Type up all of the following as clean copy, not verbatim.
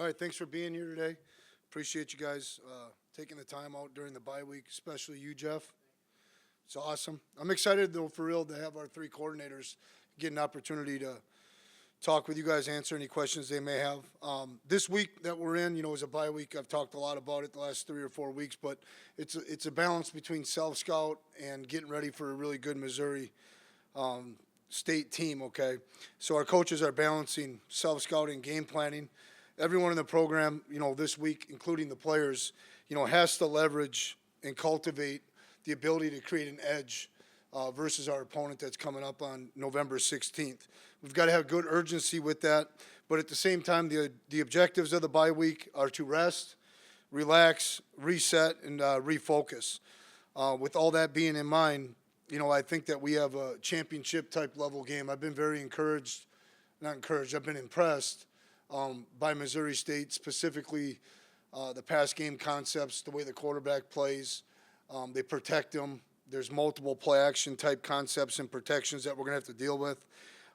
All right, thanks for being here today. Appreciate you guys taking the time out during the bye week, especially you, Jeff. It's awesome. I'm excited, though, for real, to have our three coordinators get an opportunity to talk with you guys, answer any questions they may have. This week that we're in, is a bye week. I've talked a lot about it the last 3 or 4 weeks, but it's a balance between self-scout and getting ready for a really good Missouri state team, okay? So our coaches are balancing self-scouting, game planning. Everyone in the program, this week, including the players, has to leverage and cultivate the ability to create an edge versus our opponent that's coming up on November 16th. We've got to have good urgency with that, but at the same time, the objectives of the bye week are to rest, relax, reset, and refocus. With all that being in mind, I think that we have a championship-type level game. I've been very I've been impressed by Missouri State, specifically the pass game concepts, the way the quarterback plays. They protect them. There's multiple play-action type concepts and protections that we're going to have to deal with.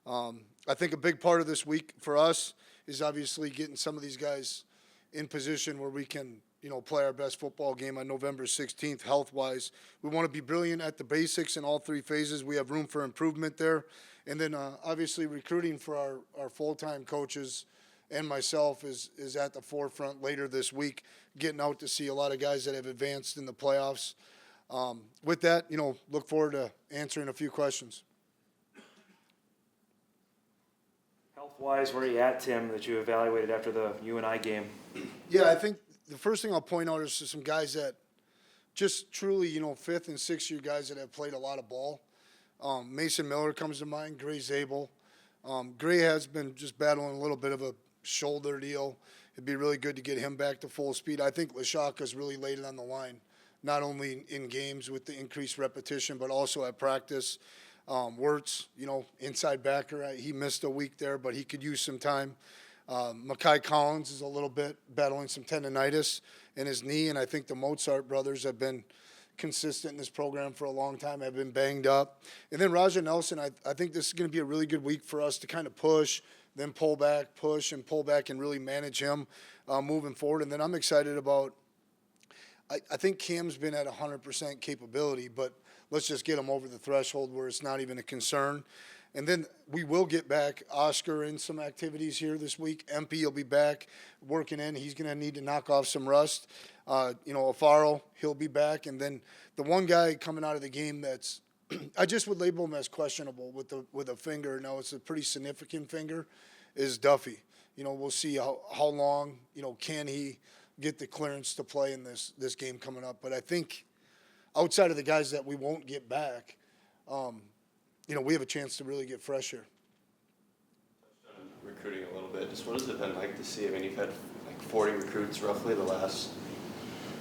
I think a big part of this week for us is obviously getting some of these guys in position where we can play our best football game on November 16th health-wise. We want to be brilliant at the basics in all three phases. We have room for improvement there. And then obviously recruiting for our full-time coaches and myself is at the forefront later this week, getting out to see a lot of guys that have advanced in the playoffs. With that, look forward to answering a few questions. Health-wise, where are you at, Tim, that you evaluated after the UNI game? Yeah, I think the first thing I'll point out is some guys that just truly, fifth and sixth year guys that have played a lot of ball. Mason Miller comes to mind, Gray Zabel. Gray has been just battling a little bit of a shoulder deal. It'd be really good to get him back to full speed. I think Lashaka's really laid it on the line, not only in games with the increased repetition, but also at practice. Wirtz, inside backer, he missed a week there, but he could use some time. Makai Collins is a little bit battling some tendonitis in his knee, and I think the Mozart brothers have been consistent in this program for a long time, have been banged up. And then Raja Nelson, I think this is going to be a really good week for us to kind of push, then pull back, push and pull back and really manage him moving forward. And then I'm excited about, I think Cam's been at 100% capability, but let's just get him over the threshold where it's not even a concern. And then we will get back Oscar in some activities here this week. MP will be back working in. He's going to need to knock off some rust. Afaro, he'll be back. And then the one guy coming out of the game that's I just would label him as questionable with a finger. Now it's a pretty significant finger, is Duffy. We'll see how long, can he get the clearance to play in this game coming up. But I think outside of the guys that we won't get back, we have a chance to really get fresh here. Recruiting a little bit. Just what has it been like to see? I mean, you've had like 40 recruits roughly the last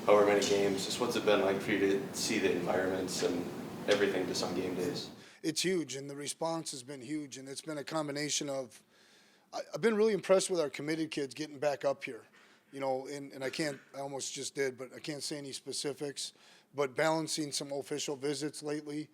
however many games. Just what's it been like for you to see the environments and everything just on game days? It's huge, and the response has been huge, and it's been a combination of I've been really impressed with our committed kids getting back up here. And I almost just did, but I can't say any specifics, but balancing some official visits lately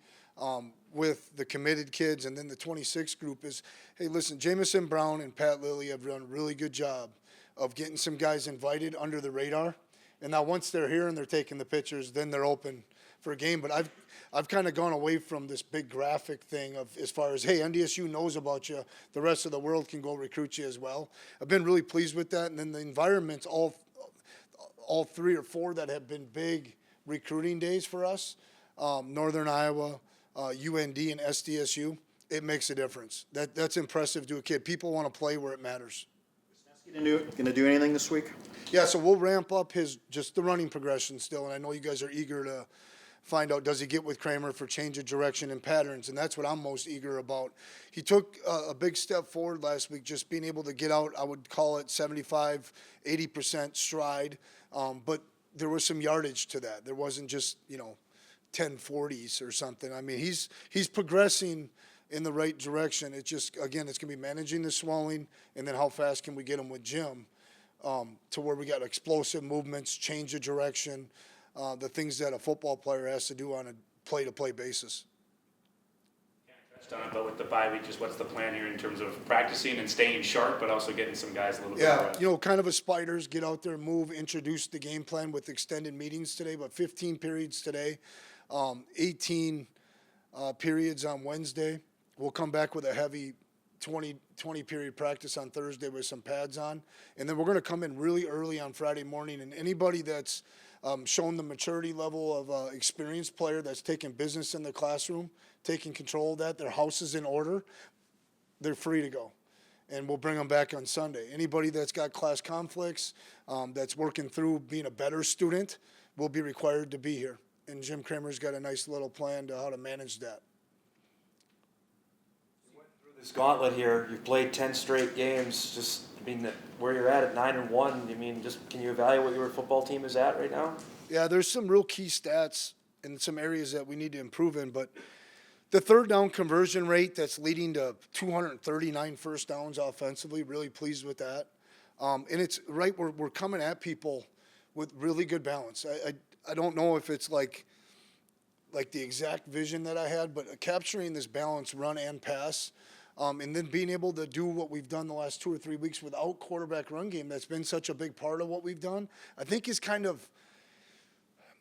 with the committed kids, and then the 26 group is, hey, listen, Jamison Brown and Pat Lilly have done a really good job of getting some guys invited under the radar. And now once they're here and they're taking the pictures, then they're open for a game. But I've kind of gone away from this big graphic thing of as far as, hey, NDSU knows about you, the rest of the world can go recruit you as well. I've been really pleased with that. And then the environments, all 3 or 4 that have been big recruiting days for us, Northern Iowa, UND, and SDSU, it makes a difference. That's impressive to a kid. People want to play where it matters. Is Nesky going to do anything this week? Yeah, so we'll ramp up just the running progression still, and I know you guys are eager to find out, does he get with Kramer for change of direction and patterns, and that's what I'm most eager about. He took a big step forward last week, just being able to get out, I would call it 75, 80% stride, but there was some yardage to that. There wasn't just, 1040s or something. I mean, he's progressing in the right direction. It's just, again, it's going to be managing the swelling, and then how fast can we get him with Jim to where we got explosive movements, change of direction, the things that a football player has to do on a play-to-play basis. touched on it, but with the bye week, just what's the plan here in terms of practicing and staying sharp, but also getting some guys a little bit more rest? Kind of a spiders, get out there, move, introduce the game plan with extended meetings today, but 15 periods today, 18 periods on Wednesday. We'll come back with a heavy 20 period practice on Thursday with some pads on. And then we're going to come in really early on Friday morning. And anybody that's shown the maturity level of experienced player that's taking business in the classroom, taking control of that, their house is in order, they're free to go. And we'll bring them back on Sunday. Anybody that's got class conflicts, that's working through being a better student, will be required to be here. And Jim Kramer's got a nice little plan to how to manage that. This gauntlet here, you've played 10 straight games. Just, where you're at 9-1. Just can you evaluate what your football team is at right now? Yeah, there's some real key stats in some areas that we need to improve in, but the third down conversion rate that's leading to 239 first downs offensively, really pleased with that. And it's right, we're coming at people with really good balance. I don't know if it's like the exact vision that I had, but capturing this balance, run and pass, and then being able to do what we've done the last 2 or 3 weeks without quarterback run game, that's been such a big part of what we've done, I think is kind of,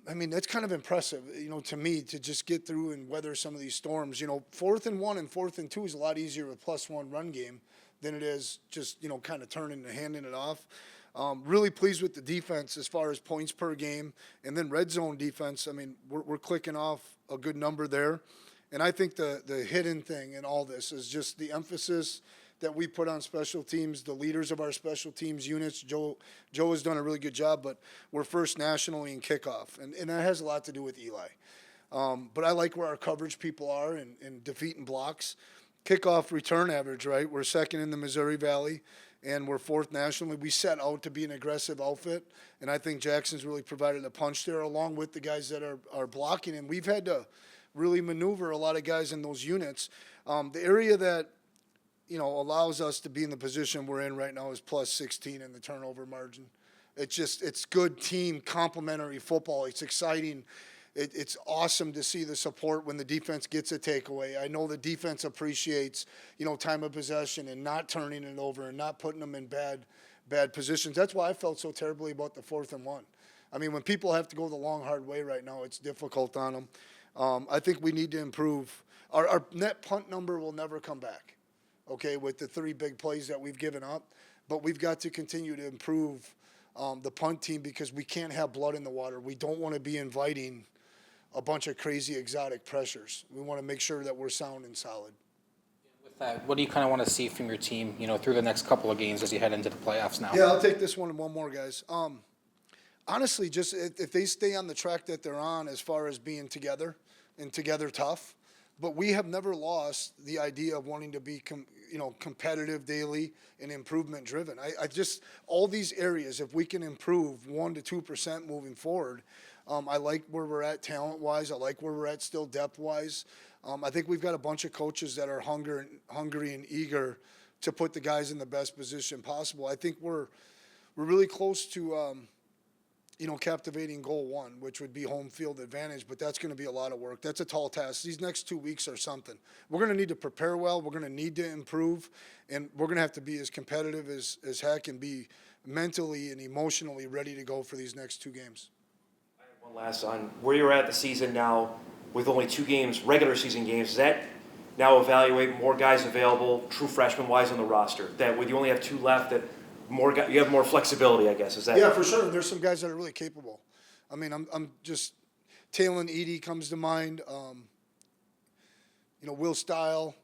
that's kind of impressive, to me, to just get through and weather some of these storms. 4th and 1 and 4th and 2 is a lot easier with +1 run game than it is just, kind of turning and handing it off. Really pleased with the defense as far as points per game. And then red zone defense, we're clicking off a good number there. And I think the hidden thing in all this is just the emphasis that we put on special teams, the leaders of our special teams units. Joe has done a really good job, but we're first nationally in kickoff. And that has a lot to do with Eli. But I like where our coverage people are in defeating blocks. Kickoff return average, right? We're second in the Missouri Valley, and we're 4th nationally. We set out to be an aggressive outfit, and I think Jackson's really provided a punch there along with the guys that are blocking. And we've had to really maneuver a lot of guys in those units. The area that, allows us to be in the position we're in right now is +16 in the turnover margin. It's good team complementary football. It's exciting. It's awesome to see the support when the defense gets a takeaway. I know the defense appreciates, time of possession and not turning it over and not putting them in bad positions. That's why I felt so terribly about the 4th and 1. When people have to go the long, hard way right now, it's difficult on them. I think we need to improve. Our net punt number will never come back, okay, with the 3 big plays that we've given up. But we've got to continue to improve the punt team because we can't have blood in the water. We don't want to be inviting a bunch of crazy exotic pressures. We want to make sure that we're sound and solid. With that, what do you kind of want to see from your team, through the next couple of games as you head into the playoffs now? Yeah, I'll take this one more, guys. Honestly, just if they stay on the track that they're on as far as being together and together tough, but we have never lost the idea of wanting to be competitive daily and improvement driven. I just, all these areas, if we can improve 1 to 2% moving forward, I like where we're at talent-wise. I like where we're at still depth-wise. I think we've got a bunch of coaches that are hungry and eager to put the guys in the best position possible. I think we're really close to, captivating goal 1, which would be home field advantage, but that's going to be a lot of work. That's a tall task. These next 2 weeks are something. We're going to need to prepare well. We're going to need to improve, and we're going to have to be as competitive as heck and be mentally and emotionally ready to go for these next 2 games. One last on where you're at the season now with only 2 games, regular season games. Does that now evaluate more guys available, true freshman-wise on the roster? That with you only have 2 left, that you have more flexibility, I guess. Is that? Yeah, for sure. There's some guys that are really capable. I'm just Talon Edey comes to mind. Will Style.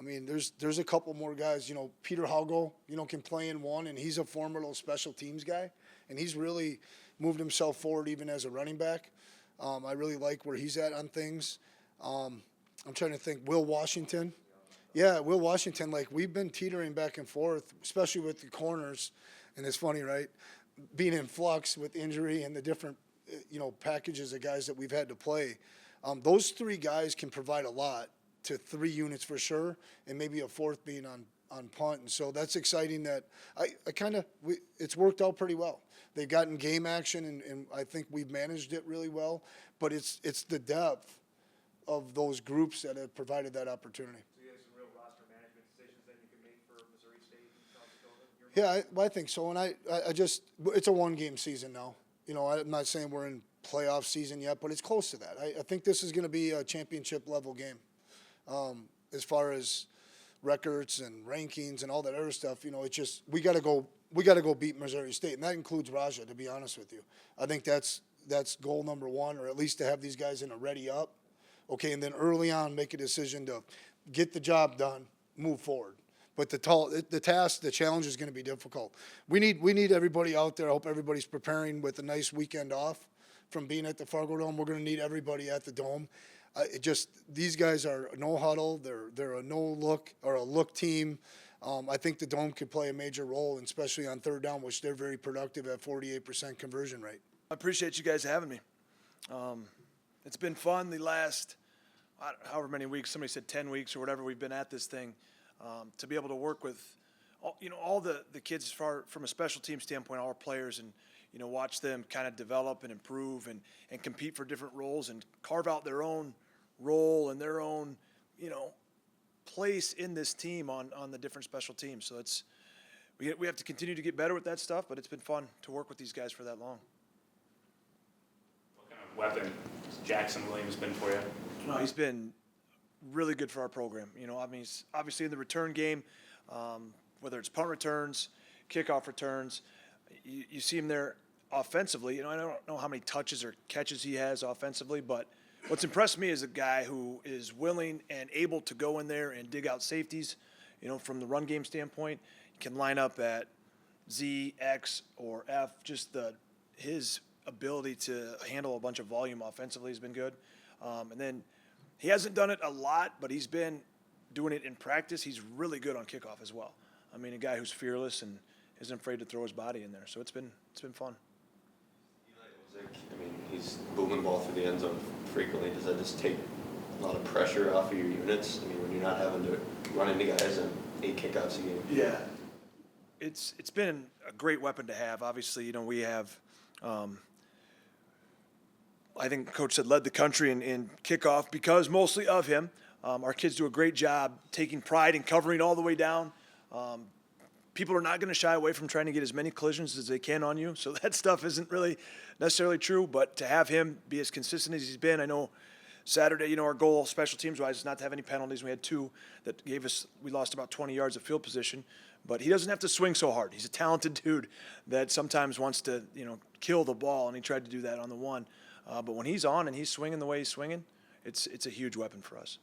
There's a couple more guys. Peter Haugo, can play in one, and he's a former little special teams guy, and he's really moved himself forward even as a running back. I really like where he's at on things. I'm trying to think. Will Washington. Yeah, Will Washington, we've been teetering back and forth, especially with the corners. And it's funny, right? Being in flux with injury and the different, packages of guys that we've had to play. Those 3 guys can provide a lot to 3 units for sure, and maybe a 4th being on punt. And so that's exciting that it's worked out pretty well. They've gotten game action, and I think we've managed it really well. But it's the depth of those groups that have provided that opportunity. So you have some real roster management decisions that you can make for Missouri State and South Dakota? Yeah, I think so. And I just, it's a one-game season now. You know, I'm not saying we're in playoff season yet, but it's close to that. I think this is going to be a championship-level game. As far as records and rankings and all that other stuff, you know, it's just we got to go beat Missouri State, and that includes Raja. To be honest with you, I think that's goal number one, or at least to have these guys in a ready up. Okay, and then early on make a decision to get the job done, move forward. But the challenge is going to be difficult. We need everybody out there. I hope everybody's preparing with a nice weekend off from being at the Fargo Dome. We're going to need everybody at the Dome. These guys are no huddle. They're a no look or a look team. I think the Dome could play a major role, and especially on third down, which they're very productive at 48% conversion rate. I appreciate you guys having me. It's been fun the last however many weeks. Somebody said 10 weeks or whatever we've been at this thing. To be able to work with all the kids as far from a special team standpoint, all our players, and watch them kind of develop and improve and compete for different roles and carve out their own role and their own place in this team on the different special teams. So we have to continue to get better with that stuff, but it's been fun to work with these guys for that long. What kind of weapon has Jackson Williams been for you? He's been really good for our program. I mean, he's obviously in the return game, whether it's punt returns, kickoff returns. You see him there offensively. I don't know how many touches or catches he has offensively, but what's impressed me is a guy who is willing and able to go in there and dig out safeties. From the run game standpoint, he can line up at Z, X, or F. Just his ability to handle a bunch of volume offensively has been good. And then he hasn't done it a lot, but he's been doing it in practice. He's really good on kickoff as well. I mean, a guy who's fearless and isn't afraid to throw his body in there. So it's been fun. I mean, he's booming the ball through the end zone frequently. Does that just take a lot of pressure off of your units? I mean, when you're not having to run into guys and 8 kickoffs a game. Yeah. It's been a great weapon to have. Obviously, we have I think Coach said led the country in kickoff because mostly of him. Our kids do a great job taking pride in covering all the way down. People are not going to shy away from trying to get as many collisions as they can on you. So that stuff isn't really necessarily true. But to have him be as consistent as he's been, I know Saturday, our goal special teams-wise is not to have any penalties. We had 2 that we lost about 20 yards of field position. But he doesn't have to swing so hard. He's a talented dude that sometimes wants to, kill the ball, and he tried to do that on the one. But when he's on and he's swinging the way he's swinging, it's a huge weapon for us.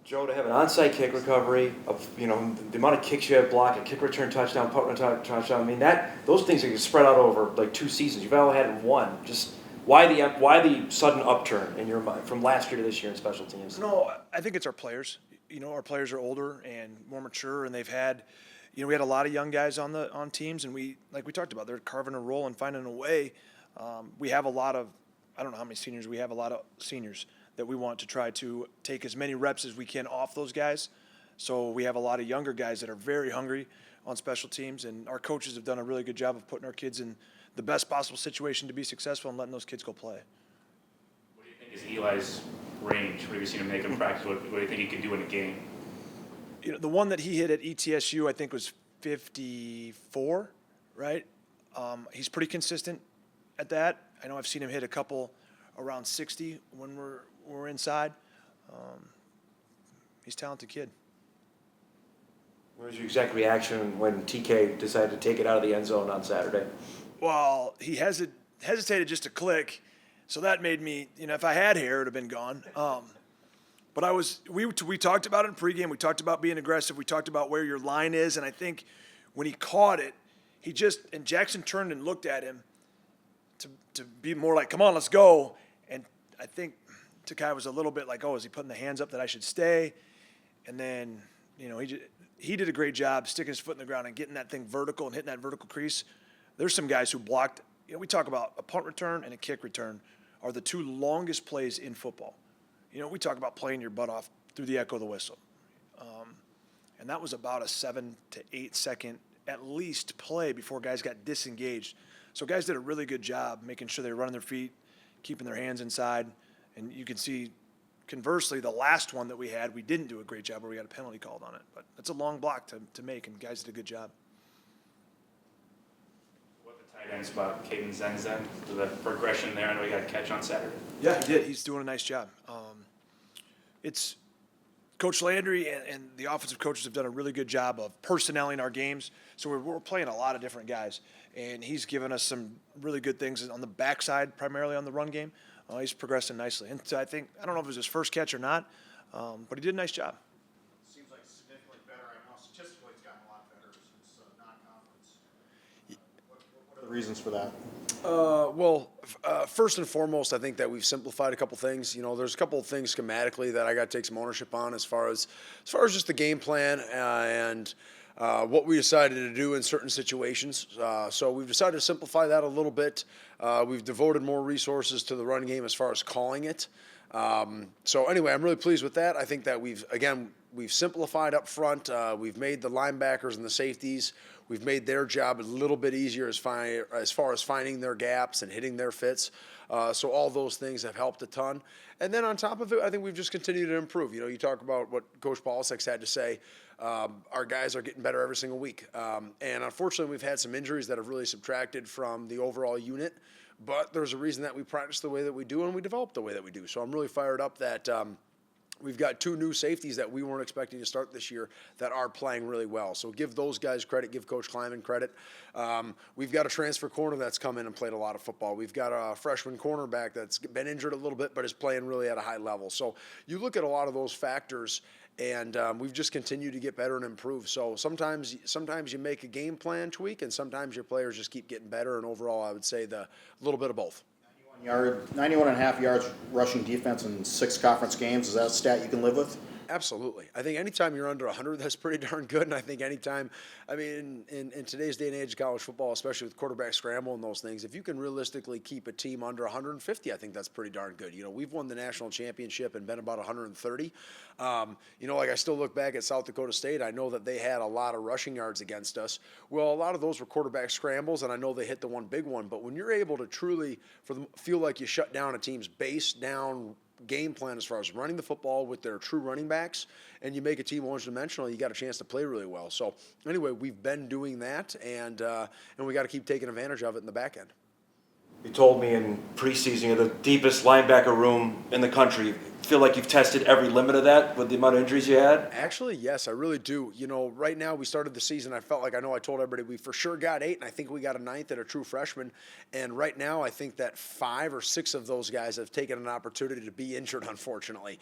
Joe, to have an onside kick recovery, of the amount of kicks you have blocked, a kick return touchdown, punt return touchdown. I mean, those things are spread out over like 2 seasons. You've only had one. Just why the sudden upturn in your mind from last year to this year in special teams? No, I think it's our players. Our players are older and more mature, and they've had, we had a lot of young guys on teams, and like we talked about, they're carving a role and finding a way. We have a lot of, I don't know how many seniors, we have a lot of seniors that we want to try to take as many reps as we can off those guys. So we have a lot of younger guys that are very hungry on special teams, and our coaches have done a really good job of putting our kids in the best possible situation to be successful and letting those kids go play. What do you think is Eli's range? What have you seen him make in practice? What do you think he can do in a game? The one that he hit at ETSU, I think, was 54, right? He's pretty consistent at that. I know I've seen him hit a couple around 60 when we're inside. He's a talented kid. What was your exact reaction when TK decided to take it out of the end zone on Saturday? Well, he hesitated just a click, so that made me, if I had hair, it would have been gone. But we talked about it in pregame. We talked about being aggressive. We talked about where your line is, and I think when he caught it, and Jackson turned and looked at him to be more like, come on, let's go. And I think Takai was a little bit like, oh, is he putting the hands up that I should stay? And then, he did a great job sticking his foot in the ground and getting that thing vertical and hitting that vertical crease. There's some guys who blocked. We talk about a punt return and a kick return are the 2 longest plays in football. We talk about playing your butt off through the echo of the whistle. And that was about a 7 to 8 second at least play before guys got disengaged. So guys did a really good job making sure they were running their feet, keeping their hands inside. And you can see conversely, the last one that we had, we didn't do a great job where we got a penalty called on it. But that's a long block to make, and guys did a good job. What the tight end spot, Caden Zenzen, the progression there, and we got a catch on Saturday. Yeah, he did. He's doing a nice job. It's Coach Landry and the offensive coaches have done a really good job of personnelling our games. So we're playing a lot of different guys, and he's given us some really good things on the backside, primarily on the run game. He's progressing nicely. And so I don't know if it was his first catch or not, but he did a nice job. Seems like significantly better. I know statistically it's gotten a lot better since non-conference. What are the reasons for that? First and foremost, I think that we've simplified a couple things. There's a couple of things schematically that I got to take some ownership on as far as just the game plan and what we decided to do in certain situations. So we've decided to simplify that a little bit. We've devoted more resources to the run game as far as calling it. So anyway, I'm really pleased with that. I think that we've simplified up front. We've made the linebackers and the safeties. We've made their job a little bit easier as far as finding their gaps and hitting their fits. So all those things have helped a ton. And then on top of it, I think we've just continued to improve. You talk about what Coach Polasek had to say. Our guys are getting better every single week. And unfortunately, we've had some injuries that have really subtracted from the overall unit. But there's a reason that we practice the way that we do and we develop the way that we do. So I'm really fired up that we've got two new safeties that we weren't expecting to start this year that are playing really well. So give those guys credit, give Coach Kleiman credit. We've got a transfer corner that's come in and played a lot of football. We've got a freshman cornerback that's been injured a little bit but is playing really at a high level. So you look at a lot of those factors, and we've just continued to get better and improve. So sometimes you make a game plan tweak, and sometimes your players just keep getting better. And overall, I would say a little bit of both. 91 and a half yards rushing defense in 6 conference games. Is that a stat you can live with? Absolutely. I think anytime you're under 100, that's pretty darn good. And I think anytime, in today's day and age of college football, especially with quarterback scramble and those things, if you can realistically keep a team under 150, I think that's pretty darn good. We've won the national championship and been about 130. I still look back at South Dakota State. I know that they had a lot of rushing yards against us. Well, a lot of those were quarterback scrambles, and I know they hit the one big one. But when you're able to truly feel like you shut down a team's base down game plan as far as running the football with their true running backs, and you make a team one-dimensional, you got a chance to play really well. So anyway, we've been doing that, and we got to keep taking advantage of it in the back end. You told me in preseason you're the deepest linebacker room in the country. Feel like you've tested every limit of that with the amount of injuries you had? Actually, yes, I really do. Right now we started the season, I felt like I told everybody we for sure got 8, and I think we got a 9th at a true freshman. And right now I think that 5 or 6 of those guys have taken an opportunity to be injured, unfortunately.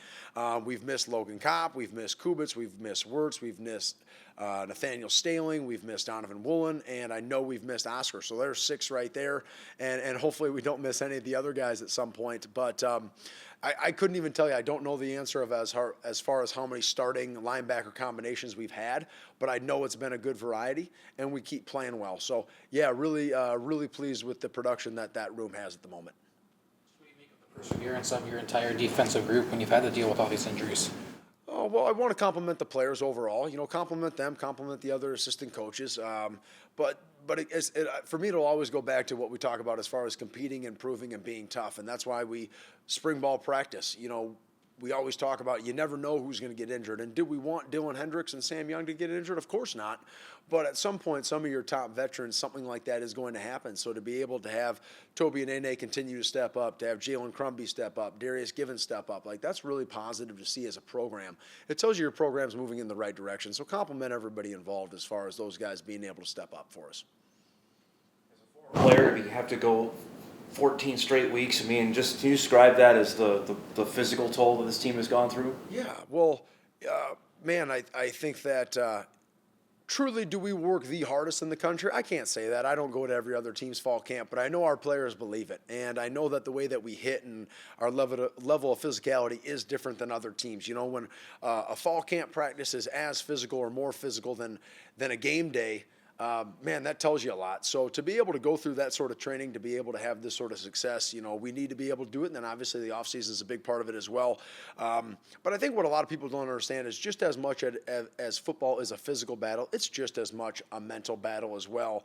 We've missed Logan Kopp, we've missed Kubitz, we've missed Wirtz, we've missed Nathaniel Staling, we've missed Donovan Woolen, and I know we've missed Oscar. So there's 6 right there, and hopefully we don't miss any of the other guys at some point. But I couldn't even tell you. I don't know the answer of as far as how many starting linebacker combinations we've had, but I know it's been a good variety, and we keep playing well. So, yeah, really pleased with the production that room has at the moment. What do you make of the perseverance of your entire defensive group when you've had to deal with all these injuries? Oh, well, I want to compliment the players overall. Compliment them, compliment the other assistant coaches. But for me, it'll always go back to what we talk about as far as competing, improving, and being tough. And that's why we spring ball practice. We always talk about you never know who's going to get injured. And do we want Dylan Hendricks and Sam Young to get injured? Of course not. But at some point, some of your top veterans, something like that is going to happen. So to be able to have Toby and Nene continue to step up, to have Jalen Crumby step up, Darius Givens step up, that's really positive to see as a program. It tells you your program's moving in the right direction. So compliment everybody involved as far as those guys being able to step up for us. Player, you have to go 14 straight weeks. Just can you describe that as the physical toll that this team has gone through? Yeah, well, man, I think that truly do we work the hardest in the country? I can't say that. I don't go to every other team's fall camp, but I know our players believe it. And I know that the way that we hit and our level of physicality is different than other teams. When a fall camp practice is as physical or more physical than a game day, man, that tells you a lot. So to be able to go through that sort of training, to be able to have this sort of success, we need to be able to do it. And then obviously the offseason is a big part of it as well. But I think what a lot of people don't understand is just as much as football is a physical battle, it's just as much a mental battle as well.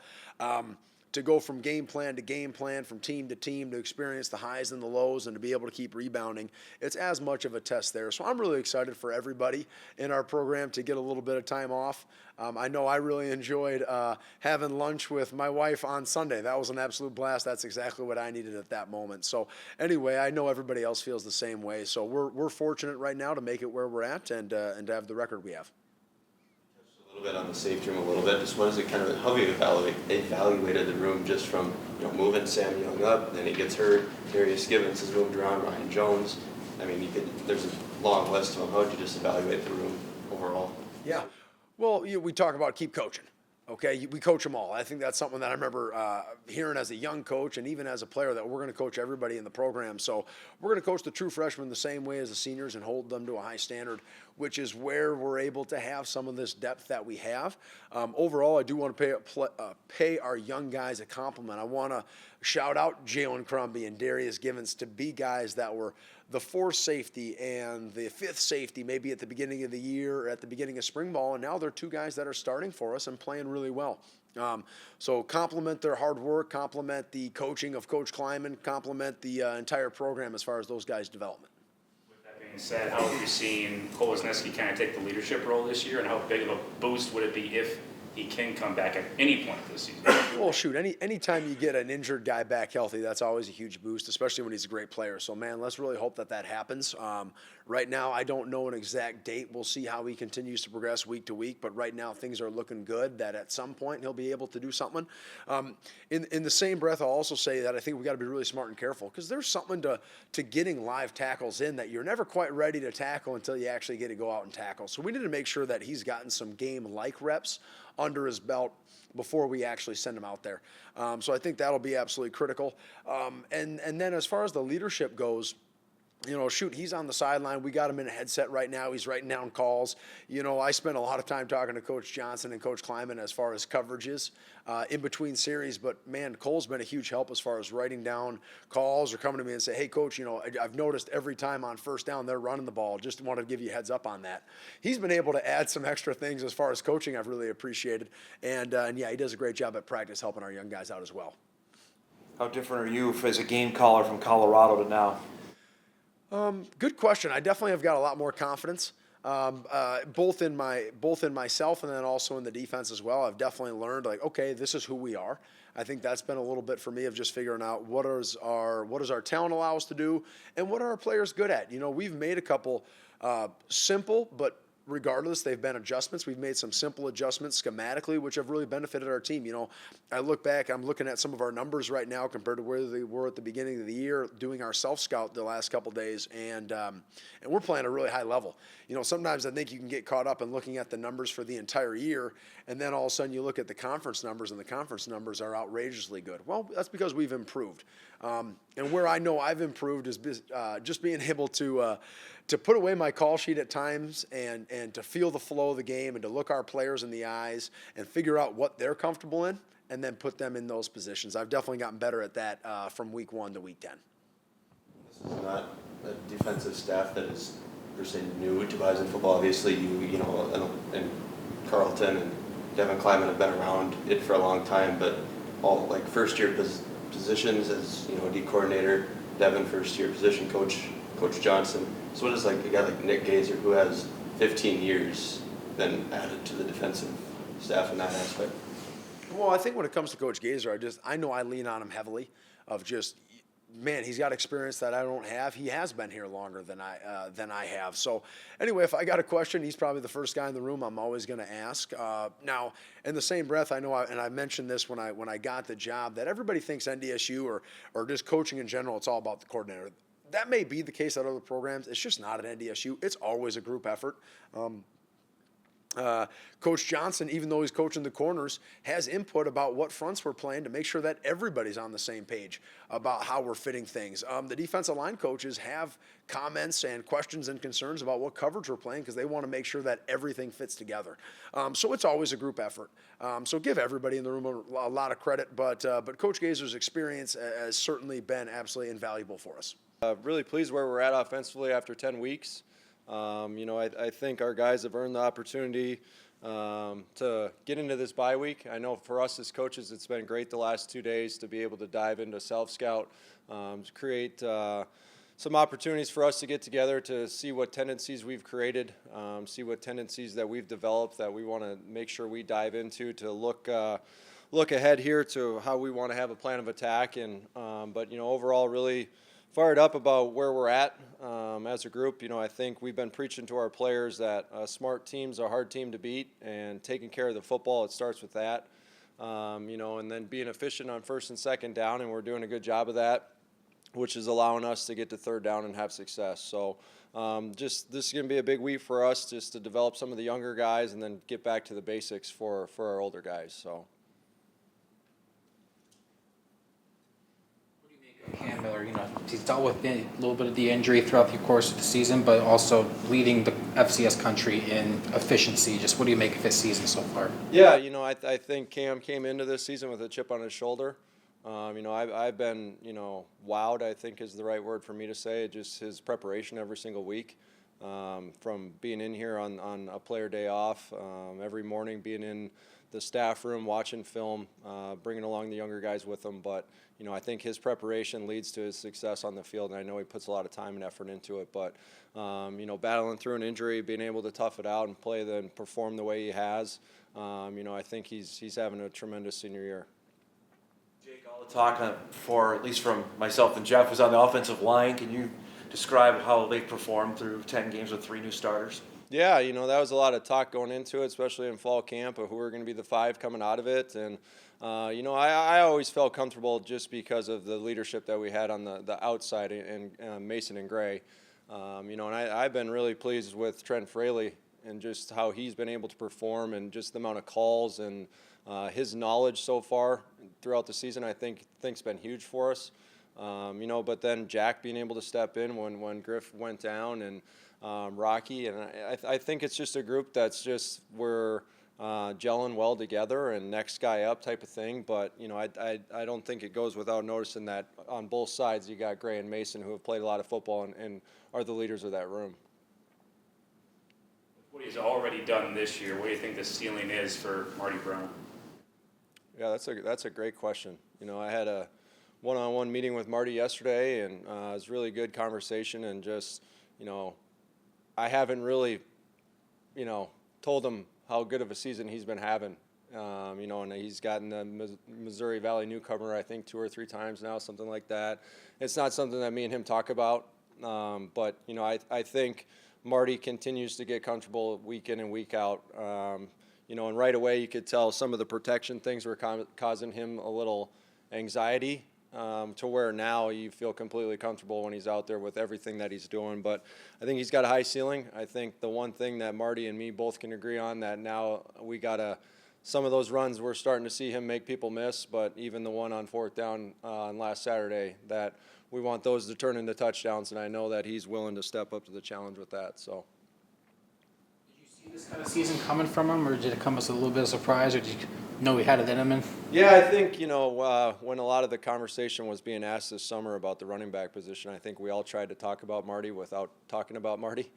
to go from game plan to game plan, from team to team, to experience the highs and the lows and to be able to keep rebounding. It's as much of a test there. So I'm really excited for everybody in our program to get a little bit of time off. I know I really enjoyed having lunch with my wife on Sunday. That was an absolute blast. That's exactly what I needed at that moment. So anyway, I know everybody else feels the same way. So we're fortunate right now to make it where we're at and to have the record we have. A little bit on the safety room, a little bit. Just what is it kind of? How have you evaluated the room just from moving Sam Young up, then he gets hurt. Darius Givens has moved around. Ryan Jones. I mean, there's a long list of them. How would you just evaluate the room overall? Yeah. Well, we talk about keep coaching. Okay, we coach them all. I think that's something that I remember hearing as a young coach and even as a player, that we're going to coach everybody in the program. So we're going to coach the true freshmen the same way as the seniors and hold them to a high standard, which is where we're able to have some of this depth that we have. Overall, I do want to pay our young guys a compliment. I want to shout out Jalen Crumby and Darius Givens to be guys that were the fourth safety and the fifth safety maybe at the beginning of the year or at the beginning of spring ball, and now they're two guys that are starting for us and playing really well. So compliment their hard work, compliment the coaching of Coach Kleiman, compliment the entire program as far as those guys' development. With that being said, how have you seen Polasek kind of take the leadership role this year, and how big of a boost would it be if he can come back at any point this season? Well, shoot, anytime you get an injured guy back healthy, that's always a huge boost, especially when he's a great player. So, man, let's really hope that happens. Right now, I don't know an exact date. We'll see how he continues to progress week to week, but right now things are looking good that at some point he'll be able to do something. In the same breath, I'll also say that I think we got to be really smart and careful, because there's something to getting live tackles in that you're never quite ready to tackle until you actually get to go out and tackle. So we need to make sure that he's gotten some game-like reps under his belt before we actually send him out there. So I think that'll be absolutely critical. And then as far as the leadership goes, shoot, he's on the sideline. We got him in a headset right now. He's writing down calls. I spent a lot of time talking to Coach Johnson and Coach Kleiman as far as coverages in between series. But, man, Cole's been a huge help as far as writing down calls or coming to me and say, hey, Coach, I've noticed every time on first down they're running the ball. Just wanted to give you a heads up on that. He's been able to add some extra things as far as coaching I've really appreciated. And yeah, he does a great job at practice helping our young guys out as well. How different are you as a game caller from Colorado to now? Good question. I definitely have got a lot more confidence, both in myself and then also in the defense as well. I've definitely learned, okay, this is who we are. I think that's been a little bit for me of just figuring out what does our talent allow us to do, and what are our players good at. We've made a couple simple, but regardless, they've been adjustments. We've made some simple adjustments schematically, which have really benefited our team. I look back, I'm looking at some of our numbers right now compared to where they were at the beginning of the year, doing our self-scout the last couple days, and we're playing at a really high level. Sometimes I think you can get caught up in looking at the numbers for the entire year, and then all of a sudden you look at the conference numbers, and the conference numbers are outrageously good. Well, that's because we've improved. And where I know I've improved is just being able to put away my call sheet at times and to feel the flow of the game and to look our players in the eyes and figure out what they're comfortable in and then put them in those positions. I've definitely gotten better at that from week 1 to week 10. This is not a defensive staff that is per se new to Bison football. Obviously, you know, and Carlton and Devin Kleiman have been around it for a long time, but all like first year positions as D coordinator, Devin first year position coach Johnson. So what is like a guy like Nick Gazer, who has 15 years, then added to the defensive staff in that aspect? Well, I think when it comes to Coach Gazer, I know I lean on him heavily of just, man, he's got experience that I don't have. He has been here longer than I have. So anyway, if I got a question, he's probably the first guy in the room I'm always going to ask. Now, in the same breath, I know, and I mentioned this when I got the job, that everybody thinks NDSU or just coaching in general, it's all about the coordinator. That may be the case at other programs. It's just not at NDSU. It's always a group effort. Coach Johnson, even though he's coaching the corners, has input about what fronts we're playing to make sure that everybody's on the same page about how we're fitting things. The defensive line coaches have comments and questions and concerns about what coverage we're playing because they want to make sure that everything fits together. So it's always a group effort. So give everybody in the room a lot of credit, but Coach Gazer's experience has certainly been absolutely invaluable for us. Really pleased where we're at offensively after 10 weeks. I think our guys have earned the opportunity to get into this bye week. I know for us as coaches, it's been great the last 2 days to be able to dive into self-scout, to create some opportunities for us to get together to see what tendencies we've created, see what tendencies that we've developed that we want to make sure we dive into to look ahead here to how we want to have a plan of attack. And but overall, really fired up about where we're at as a group. I think we've been preaching to our players that a smart team's a hard team to beat, and taking care of the football, it starts with that. And then being efficient on first and second down, and we're doing a good job of that, which is allowing us to get to third down and have success. So this is going to be a big week for us, just to develop some of the younger guys and then get back to the basics for our older guys. So. Cam Miller, he's dealt with a little bit of the injury throughout the course of the season, but also leading the FCS country in efficiency. Just what do you make of his season so far? Yeah, I think Cam came into this season with a chip on his shoulder. I've been, wowed, I think is the right word for me to say, just his preparation every single week. From being in here on a player day off, every morning being in the staff room, watching film, bringing along the younger guys with him. But, I think his preparation leads to his success on the field, and I know he puts a lot of time and effort into it. But, battling through an injury, being able to tough it out and play and perform the way he has, I think he's having a tremendous senior year. Jake, all the talk for, at least from myself and Jeff, was on the offensive line. Can you describe how they performed through 10 games with 3 new starters? Yeah, that was a lot of talk going into it, especially in fall camp, of who were going to be the 5 coming out of it. And, I always felt comfortable just because of the leadership that we had on the outside in Mason and Gray. And I've been really pleased with Trent Fraley and just how he's been able to perform, and just the amount of calls and his knowledge so far throughout the season, I think's been huge for us. But then Jack being able to step in when Griff went down, and Rocky, and I think it's just a group that's just we're gelling well together and next guy up type of thing. But I don't think it goes without noticing that on both sides you got Gray and Mason, who have played a lot of football and are the leaders of that room. What he's already done this year, what do you think the ceiling is for Marty Brown? Yeah, that's a great question. I had a one-on-one meeting with Marty yesterday, and it was really good conversation, and just I haven't really told him how good of a season he's been having. And he's gotten the Missouri Valley newcomer, I think, 2 or 3 times now, something like that. It's not something that me and him talk about, but I think Marty continues to get comfortable week in and week out. And right away you could tell some of the protection things were causing him a little anxiety, to where now you feel completely comfortable when he's out there with everything that he's doing. But I think he's got a high ceiling. I think the one thing that Marty and me both can agree on, that now we got some of those runs we're starting to see him make people miss, but even the one on 4th down on last Saturday, that we want those to turn into touchdowns, and I know that he's willing to step up to the challenge with that. So. Did you see this kind of season coming from him, or did it come as a little bit of a surprise, or did you know he had it in him? Yeah, I think, when a lot of the conversation was being asked this summer about the running back position, I think we all tried to talk about Marty without talking about Marty.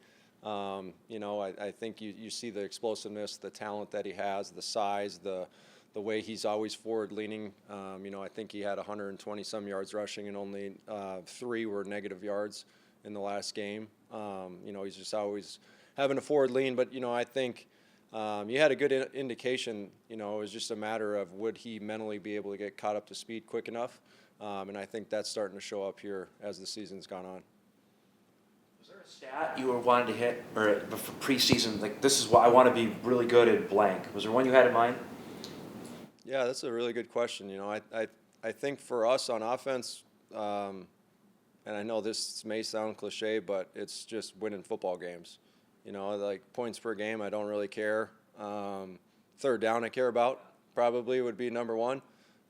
I think you see the explosiveness, the talent that he has, the size, the way he's always forward-leaning. I think he had 120-some yards rushing, and only 3 were negative yards in the last game. He's just always having a forward lean. But, I think you had a good indication. It was just a matter of would he mentally be able to get caught up to speed quick enough. And I think that's starting to show up here as the season's gone on. Was there a stat you wanted to hit, or for preseason, like this is what I want to be really good at blank? Was there one you had in mind? Yeah, that's a really good question. I think for us on offense, and I know this may sound cliche, but it's just winning football games. Like points per game, I don't really care. 3rd down I care about, probably would be number 1.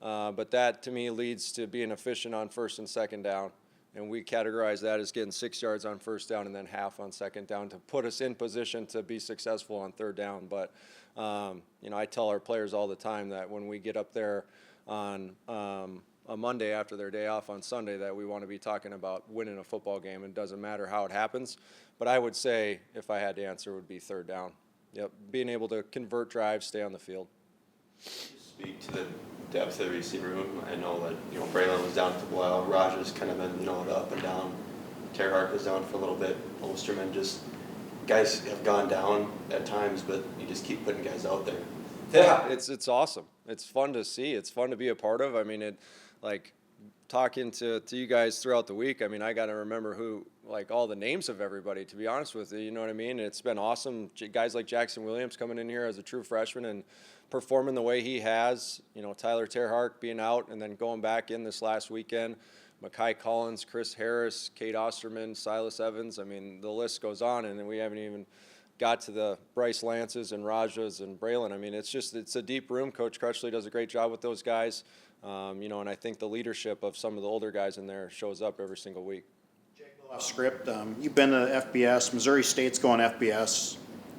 But that to me leads to being efficient on 1st and 2nd down. And we categorize that as getting 6 yards on 1st down and then half on 2nd down to put us in position to be successful on 3rd down. But, I tell our players all the time that when we get up there on a Monday after their day off on Sunday, that we want to be talking about winning a football game. It doesn't matter how it happens. But I would say, if I had to answer, it would be 3rd down. Yep, being able to convert drives, stay on the field. Speak to the depth of the receiving room. I know that, Braylon was down for a while. Raj's kind of been, up and down. Terhart was down for a little bit. Osterman, just guys have gone down at times, but you just keep putting guys out there. Yeah, it's awesome. It's fun to see. It's fun to be a part of. I mean, talking to you guys throughout the week, I mean, I got to remember all the names of everybody, to be honest with you. You know what I mean? It's been awesome. Guys like Jackson Williams coming in here as a true freshman and performing the way he has. Tyler Terhart being out and then going back in this last weekend. Makai Collins, Chris Harris, Kate Osterman, Silas Evans. I mean, the list goes on, and then we haven't even got to the Bryce Lances and Rajas and Braylon. I mean, it's a deep room. Coach Crutchley does a great job with those guys. And I think the leadership of some of the older guys in there shows up every single week. Jake, off script, you've been to FBS. Missouri State's going FBS.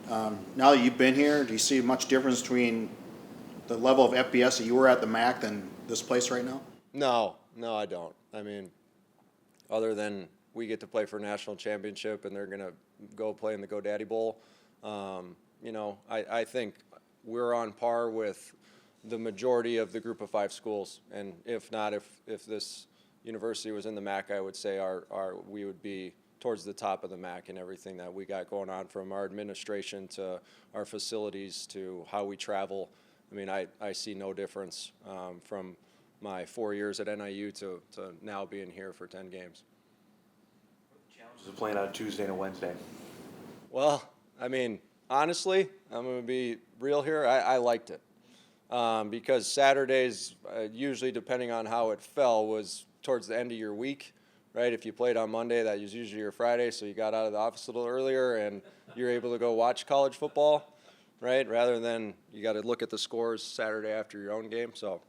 Now that you've been here, do you see much difference between the level of FBS that you were at the MAC than this place right now? No, I don't. I mean, other than we get to play for a national championship and they're going to go play in the GoDaddy Bowl, I think we're on par with the majority of the group of 5 schools. And if not, if this university was in the MAC, I would say we would be towards the top of the MAC in everything that we got going on, from our administration to our facilities to how we travel. I mean, I see no difference from my 4 years at NIU to now being here for 10 games. Challenges of playing on a Tuesday and a Wednesday. Well, I mean, honestly, I'm going to be real here. I liked it because Saturdays, usually depending on how it fell, was towards the end of your week, right? If you played on Monday, that was usually your Friday, so you got out of the office a little earlier and you're able to go watch college football, right? Rather than you got to look at the scores Saturday after your own game. So,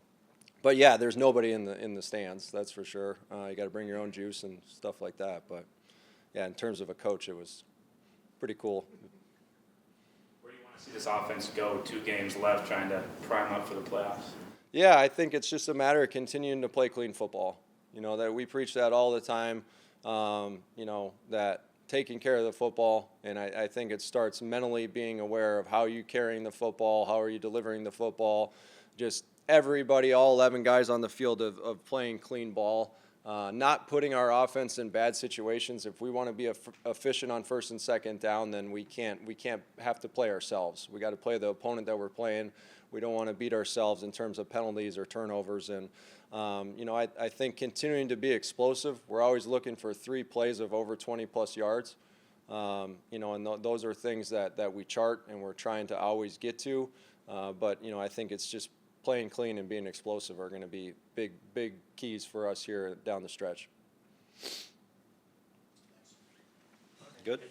but yeah, there's nobody in the stands, that's for sure. You got to bring your own juice and stuff like that. But yeah, in terms of a coach, it was pretty cool. Where do you want to see this offense go? 2 games left, trying to prime up for the playoffs. Yeah, I think it's just a matter of continuing to play clean football. That we preach that all the time, that taking care of the football, and I think it starts mentally being aware of how you carrying the football, how are you delivering the football, just everybody, all 11 guys on the field of playing clean ball, not putting our offense in bad situations. If we want to be efficient on first and second down, then we can't have to play ourselves. We got to play the opponent that we're playing. We don't want to beat ourselves in terms of penalties or turnovers. And, I think continuing to be explosive, we're always looking for 3 plays of over 20-plus yards. And those are things that we chart and we're trying to always get to. But I think it's just playing clean and being explosive are going to be big keys for us here down the stretch. Good?